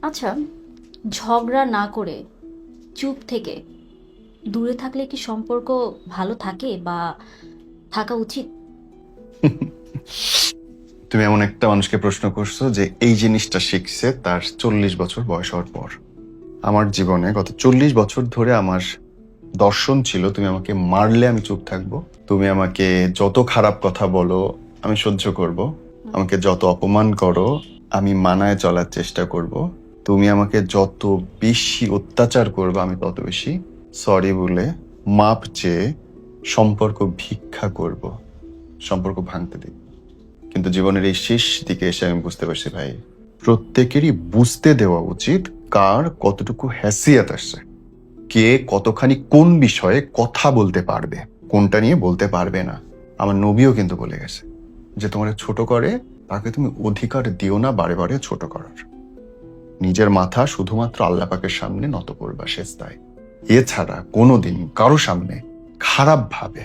আচ্ছা, ঝগড়া না করে চুপ থেকে দূরে থাকলে কি সম্পর্ক ভালো থাকে বা থাকা উচিত? তুমি এমন একটা মানুষকে প্রশ্ন করছো যে এই জিনিসটা শিখছে তার 40 বছর বয়স হওয়ার পর। আমার জীবনে গত 40 বছর ধরে আমার দর্শন ছিল তুমি আমাকে মারলে আমি চুপ থাকবো, তুমি আমাকে যত খারাপ কথা বলো আমি সহ্য করব, আমাকে যত অপমান করো আমি মানায় চলার চেষ্টা করব, তুমি আমাকে যত বেশি অত্যাচার করবে আমি তত বেশি সরি বলে মাপ চেয়ে সম্পর্ক ভিক্ষা করব, সম্পর্ক ভাঙতে দিই। কিন্তু জীবনের এই শেষ দিকে এসে আমি বুঝতে পারছি ভাই, প্রত্যেকেরই বুঝতে দেওয়া উচিত কার কতটুকু হ্যাসিয়াত আসছে, কে কতখানি কোন বিষয়ে কথা বলতে পারবে, কোনটা নিয়ে বলতে পারবে না। আমার নবীও কিন্তু বলে গেছে যে তোমার ছোট করে তাকে তুমি অধিকার দিও না বারে বারে ছোট করার। নিজের মাথা শুধুমাত্র আল্লাহ পাকের সামনে নত করবা সেজদায়, এছাড়া কোনোদিন কারো সামনে খারাপ ভাবে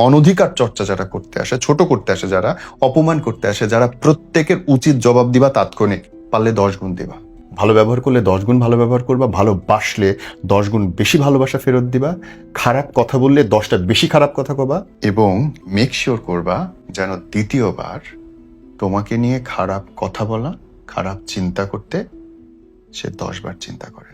অনধিকার চর্চা যারা করতে আসে, ছোট করতে আসে, যারা অপমান করতে আসে, যারা প্রত্যেকের উচিত জবাব দিবা তাৎক্ষণিক, পারলে 10 গুণ দিবা। ভালো ব্যবহার করলে 10 গুণ ভালো ব্যবহার করবা, ভালোবাসলে 10 গুণ বেশি ভালোবাসা ফেরত দিবা, খারাপ কথা বললে 10টা বেশি খারাপ কথা কবা, এবং মেক শিওর করবা যেন দ্বিতীয়বার তোমাকে নিয়ে খারাপ কথা বলা, খারাপ চিন্তা করতে সে 10 বার চিন্তা করে।